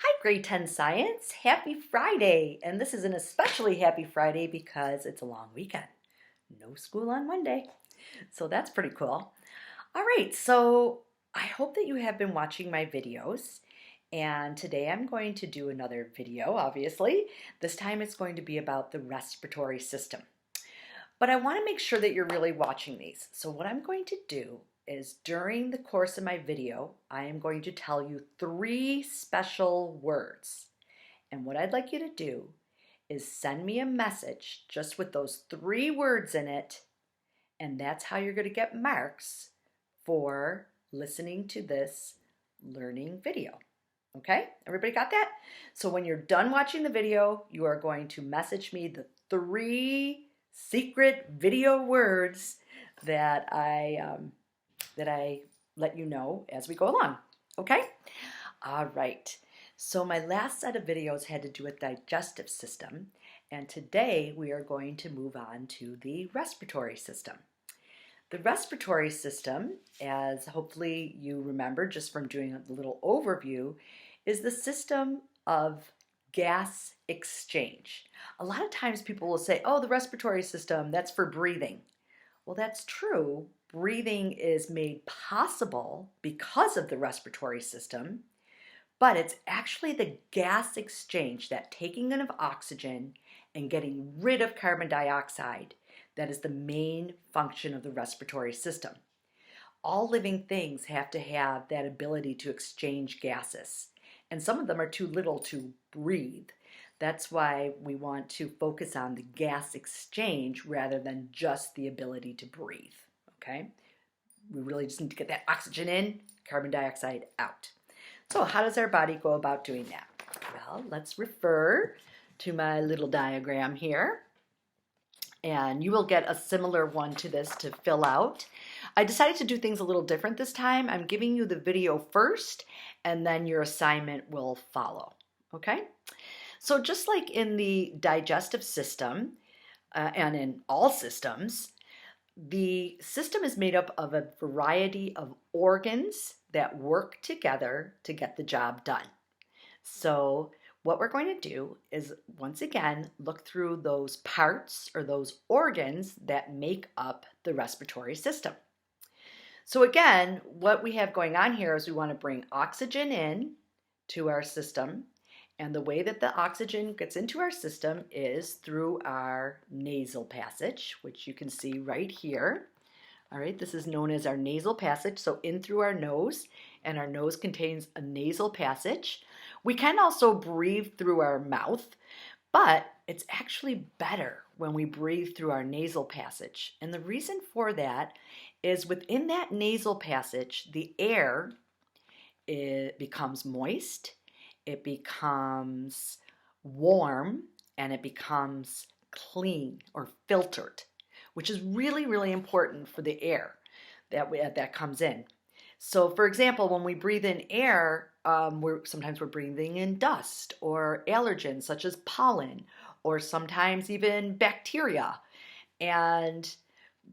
Hi, Grade 10 Science. Happy Friday. And this is an especially happy Friday because it's a long weekend. No school on Monday. So that's pretty cool. All right, so I hope that you have been watching my videos. And today I'm going to do another video, obviously. This time it's going to be about the respiratory system. But I want to make sure that you're really watching these. So what I'm going to do is during the course of my video, I am going to tell you 3 special words. And what I'd like you to do is send me a message just with those 3 words in it, and that's how you're going to get marks for listening to this learning video. Okay, everybody got that? So when you're done watching the video, you are going to message me the 3 secret video words that I let you know as we go along. Okay? All right. So my last set of videos had to do with digestive system, and today we are going to move on to the respiratory system. The respiratory system, as hopefully you remember just from doing a little overview, is the system of gas exchange. A lot of times people will say, oh, the respiratory system, that's for breathing. Well, that's true. Breathing is made possible because of the respiratory system, but it's actually the gas exchange, that taking in of oxygen and getting rid of carbon dioxide, that is the main function of the respiratory system. All living things have to have that ability to exchange gases, and some of them are too little to breathe. That's why we want to focus on the gas exchange rather than just the ability to breathe, okay? We really just need to get that oxygen in, carbon dioxide out. So how does our body go about doing that? Well, let's refer to my little diagram here, and you will get a similar one to this to fill out. I decided to do things a little different this time. I'm giving you the video first, and then your assignment will follow, okay? So just like in the digestive system, and in all systems, the system is made up of a variety of organs that work together to get the job done. So what we're going to do is, once again, look through those parts or those organs that make up the respiratory system. So again, what we have going on here is we want to bring oxygen in to our system. And the way that the oxygen gets into our system is through our nasal passage, which you can see right here. All right, this is known as our nasal passage, so in through our nose, and our nose contains a nasal passage. We can also breathe through our mouth, but it's actually better when we breathe through our nasal passage. And the reason for that is within that nasal passage, the air becomes moist, it becomes warm, and it becomes clean or filtered, which is really, really important for the air that comes in. So for example, when we breathe in air, sometimes we're breathing in dust or allergens such as pollen, or sometimes even bacteria. And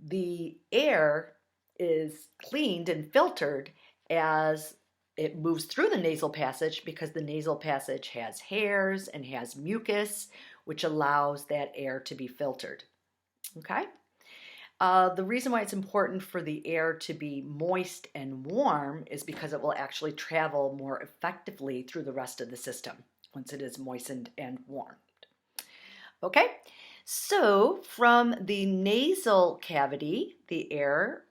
the air is cleaned and filtered as it moves through the nasal passage, because the nasal passage has hairs and has mucus, which allows that air to be filtered. Okay? The reason why it's important for the air to be moist and warm is because it will actually travel more effectively through the rest of the system once it is moistened and warmed. Okay? So from the nasal cavity, the air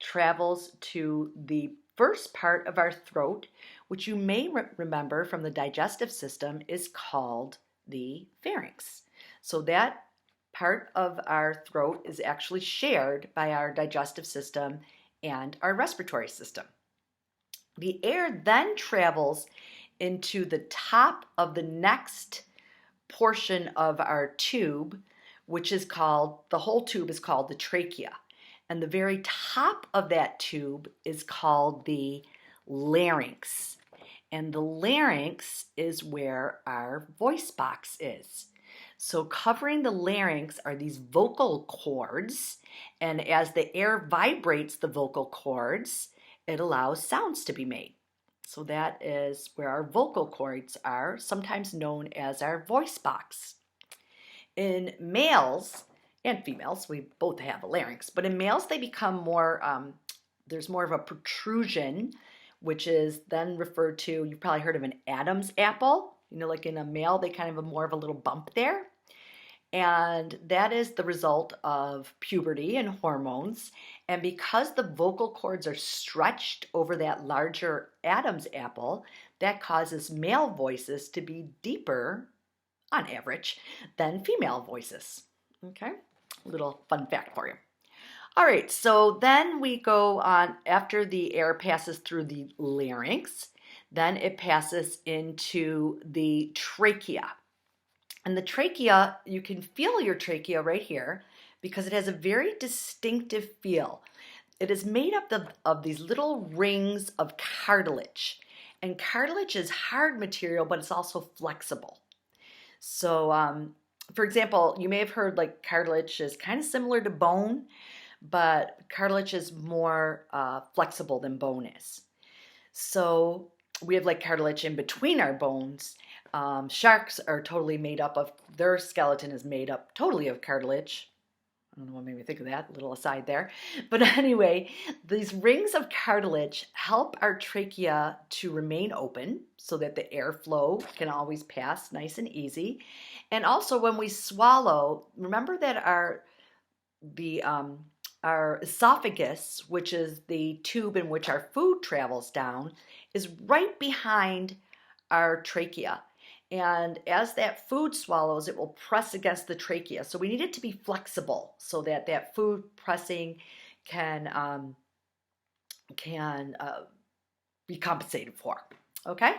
travels to the first part of our throat, which you may remember from the digestive system is called the pharynx. So that part of our throat is actually shared by our digestive system and our respiratory system. The air then travels into the top of the next portion of our tube, which is called, the whole tube is called the trachea. And the very top of that tube is called the larynx. And the larynx is where our voice box is. So covering the larynx are these vocal cords, and as the air vibrates the vocal cords, it allows sounds to be made. So that is where our vocal cords are, sometimes known as our voice box. In males and females, we both have a larynx, but in males they become more, there's more of a protrusion, which is then referred to, you've probably heard of an Adam's apple. You know, like in a male, they kind of have more of a little bump there. And that is the result of puberty and hormones. And because the vocal cords are stretched over that larger Adam's apple, that causes male voices to be deeper, on average, than female voices. Okay, little fun fact for you. All right, so then we go on after the air passes through the larynx, then it passes into the trachea. And the trachea, you can feel your trachea right here because it has a very distinctive feel. It is made up of these little rings of cartilage. And cartilage is hard material, but it's also flexible. So, for example, you may have heard like cartilage is kind of similar to bone, but cartilage is more flexible than bone is. So we have like cartilage in between our bones. Sharks are totally made up of, their skeleton is made up totally of cartilage. I don't know what made me think of that, little aside there. But anyway, these rings of cartilage help our trachea to remain open so that the airflow can always pass nice and easy. And also when we swallow, remember that our esophagus, which is the tube in which our food travels down, is right behind our trachea. And as that food swallows, it will press against the trachea. So we need it to be flexible so that that food pressing can be compensated for. Okay?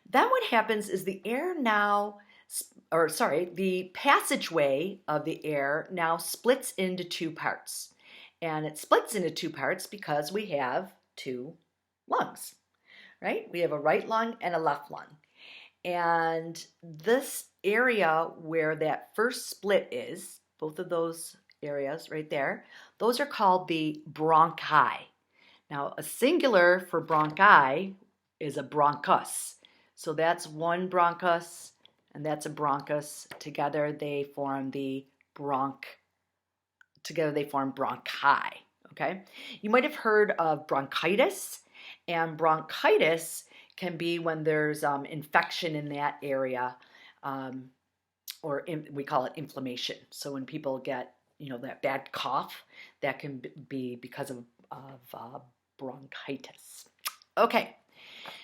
Then what happens is the passageway of the air now splits into two parts. And it splits into two parts because we have two lungs, right? We have a right lung and a left lung. And this area where that first split is, both of those areas right there, those are called the bronchi. Now, a singular for bronchi is a bronchus. So that's one bronchus and that's a bronchus. Together they form bronchi. Okay? You might have heard of bronchitis, and bronchitis can be when there's infection in that area, we call it inflammation. So when people get, that bad cough, that can be because of bronchitis. Okay,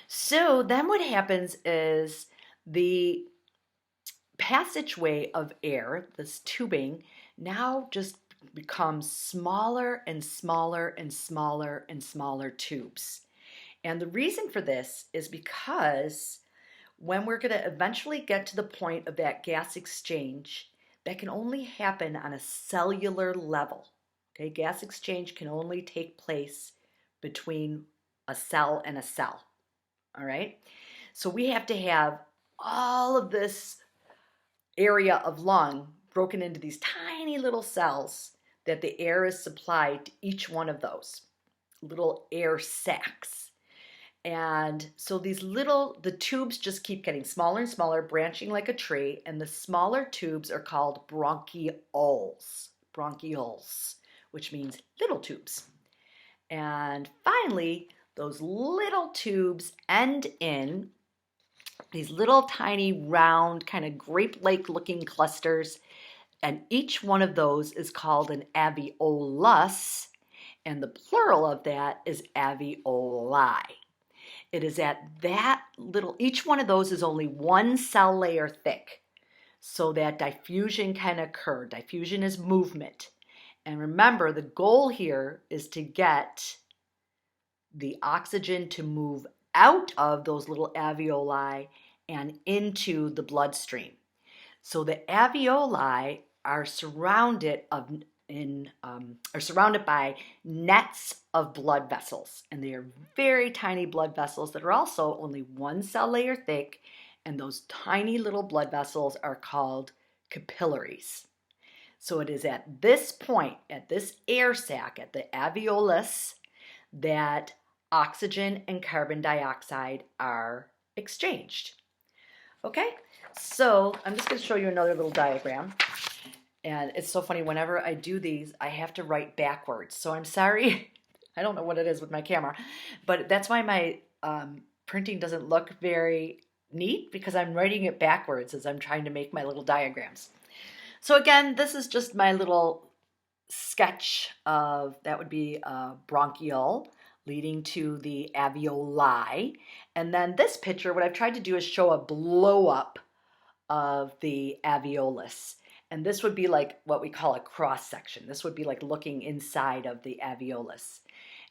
so then what happens is the passageway of air, this tubing, now just becomes smaller and smaller and smaller and smaller tubes. And the reason for this is because when we're going to eventually get to the point of that gas exchange, that can only happen on a cellular level. Okay, gas exchange can only take place between a cell and a cell. All right, so we have to have all of this area of lung broken into these tiny little cells that the air is supplied to each one of those little air sacs. And so the tubes just keep getting smaller and smaller, branching like a tree, and the smaller tubes are called bronchioles, which means little tubes. And finally, those little tubes end in these little tiny round, kind of grape-like looking clusters, and each one of those is called an alveolus, and the plural of that is alveoli. It is at that little, each one of those is only one cell layer thick so that diffusion can occur. Diffusion is movement. And remember, the goal here is to get the oxygen to move out of those little alveoli and into the bloodstream. So the alveoli are surrounded by nets of blood vessels, and they are very tiny blood vessels that are also only one cell layer thick, and those tiny little blood vessels are called capillaries. So it is at this point, at this air sac, at the alveolus, that oxygen and carbon dioxide are exchanged. Okay, so I'm just going to show you another little diagram. And it's so funny, whenever I do these, I have to write backwards. So I'm sorry, I don't know what it is with my camera, but that's why my printing doesn't look very neat, because I'm writing it backwards as I'm trying to make my little diagrams. So again, this is just my little sketch of, that would be a bronchiole leading to the alveoli. And then this picture, what I've tried to do is show a blow up of the alveolus. And this would be like what we call a cross section. This would be like looking inside of the alveolus.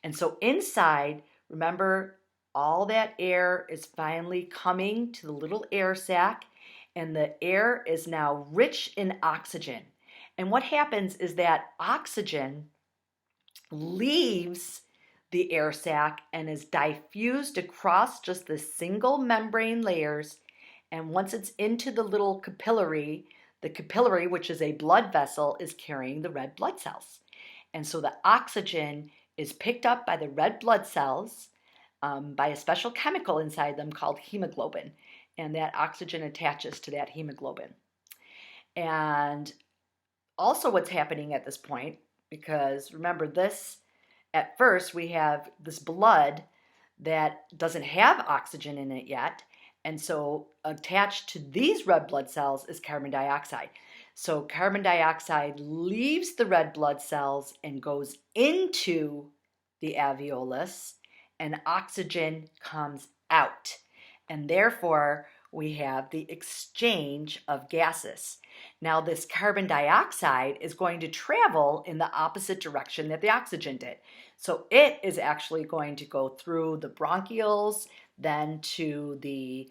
And so inside, remember, all that air is finally coming to the little air sac, and the air is now rich in oxygen. And what happens is that oxygen leaves the air sac and is diffused across just the single membrane layers. And once it's into the little capillary, which is a blood vessel, is carrying the red blood cells. And so the oxygen is picked up by the red blood cells by a special chemical inside them called hemoglobin. And that oxygen attaches to that hemoglobin. And also what's happening at this point, because remember this, at first we have this blood that doesn't have oxygen in it yet. And so attached to these red blood cells is carbon dioxide. So carbon dioxide leaves the red blood cells and goes into the alveolus, and oxygen comes out. And therefore, we have the exchange of gases. Now, this carbon dioxide is going to travel in the opposite direction that the oxygen did. So it is actually going to go through the bronchioles, then to the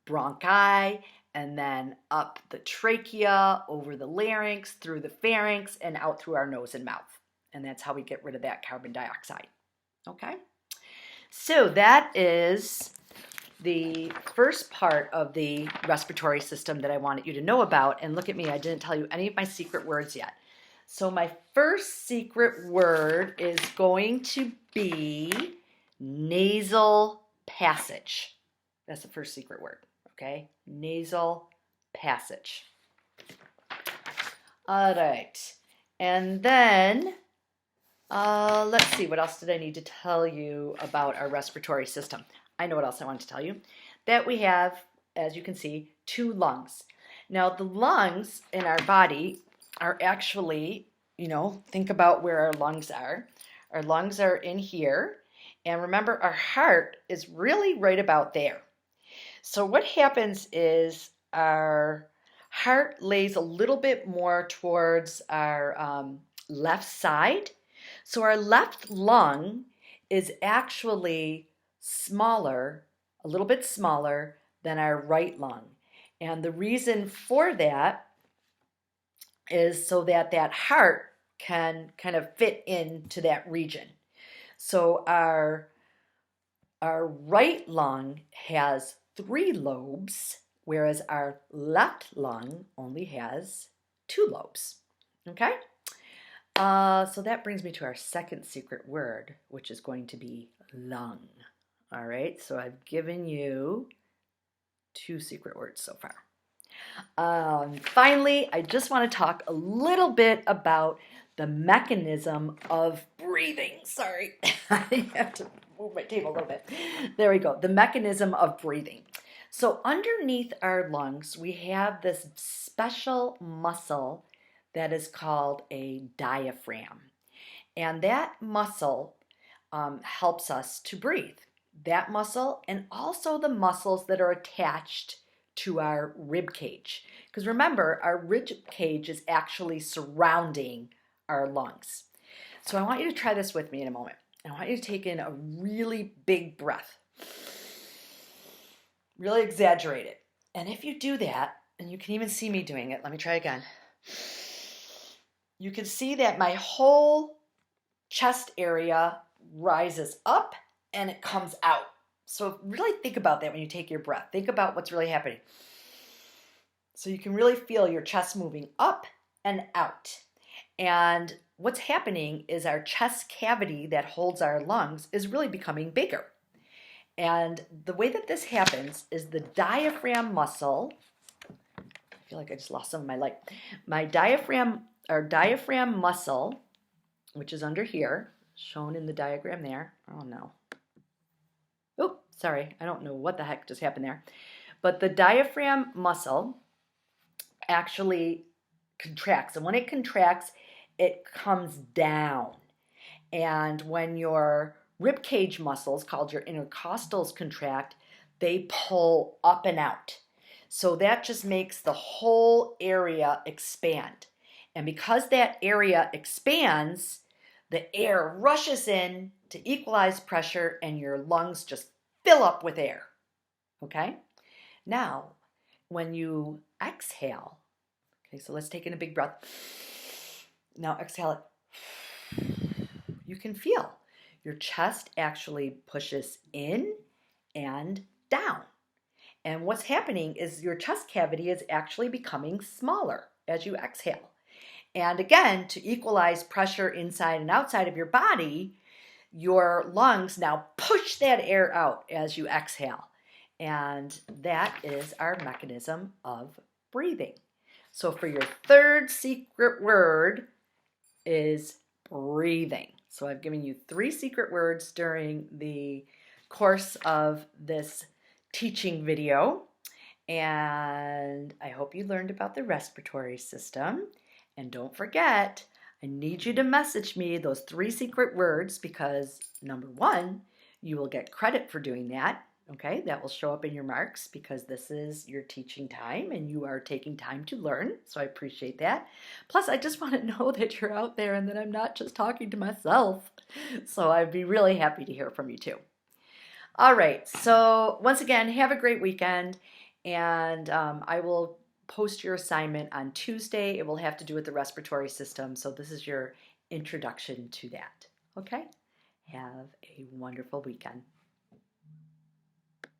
bronchi, and then up the trachea, over the larynx, through the pharynx, and out through our nose and mouth. And that's how we get rid of that carbon dioxide. Okay? So that is the first part of the respiratory system that I wanted you to know about. And look at me, I didn't tell you any of my secret words yet. So my first secret word is going to be nasal passage. That's the first secret word, okay? Nasal passage. All right. And then, let's see, what else did I need to tell you about our respiratory system? I know what else I wanted to tell you. That we have, as you can see, 2 lungs. Now, the lungs in our body are actually, think about where our lungs are. Our lungs are in here. And remember, our heart is really right about there. So what happens is our heart lays a little bit more towards our left side. So our left lung is actually smaller, a little bit smaller than our right lung. And the reason for that is so that that heart can kind of fit into that region. So our right lung has 3 lobes, whereas our left lung only has 2 lobes. Okay? So that brings me to our second secret word, which is going to be lung. All right, so I've given you 2 secret words so far. Finally, I just want to talk a little bit about the mechanism of breathing. Sorry, I have to move my table a little bit. There we go. The mechanism of breathing. So underneath our lungs, we have this special muscle that is called a diaphragm. And that muscle helps us to breathe. That muscle, and also the muscles that are attached to our rib cage. Because remember, our rib cage is actually surrounding our lungs. So I want you to try this with me in a moment. I want you to take in a really big breath. Really exaggerate it. And if you do that, and you can even see me doing it, let me try again. You can see that my whole chest area rises up and it comes out. So really think about that when you take your breath. Think about what's really happening. So you can really feel your chest moving up and out. And what's happening is our chest cavity that holds our lungs is really becoming bigger. And the way that this happens is the diaphragm muscle, I feel like I just lost some of my light. Our diaphragm muscle, which is under here, shown in the diagram there. Oh no. Oh, sorry. I don't know what the heck just happened there. But the diaphragm muscle actually contracts. And when it contracts, it comes down. And when your rib cage muscles, called your intercostals, contract, they pull up and out. So that just makes the whole area expand. And because that area expands, the air rushes in to equalize pressure and your lungs just fill up with air. Okay? Now, when you exhale, okay, so let's take in a big breath. Now exhale it. You can feel your chest actually pushes in and down. And what's happening is your chest cavity is actually becoming smaller as you exhale. And again, to equalize pressure inside and outside of your body, your lungs now push that air out as you exhale. And that is our mechanism of breathing. So for your third secret word is breathing. So I've given you 3 secret words during the course of this teaching video. And I hope you learned about the respiratory system. And don't forget, I need you to message me those 3 secret words because number 1, you will get credit for doing that. Okay, that will show up in your marks because this is your teaching time and you are taking time to learn. So I appreciate that. Plus, I just want to know that you're out there and that I'm not just talking to myself. So I'd be really happy to hear from you too. All right, so once again, have a great weekend. And I will post your assignment on Tuesday. It will have to do with the respiratory system. So this is your introduction to that. Okay? Have a wonderful weekend.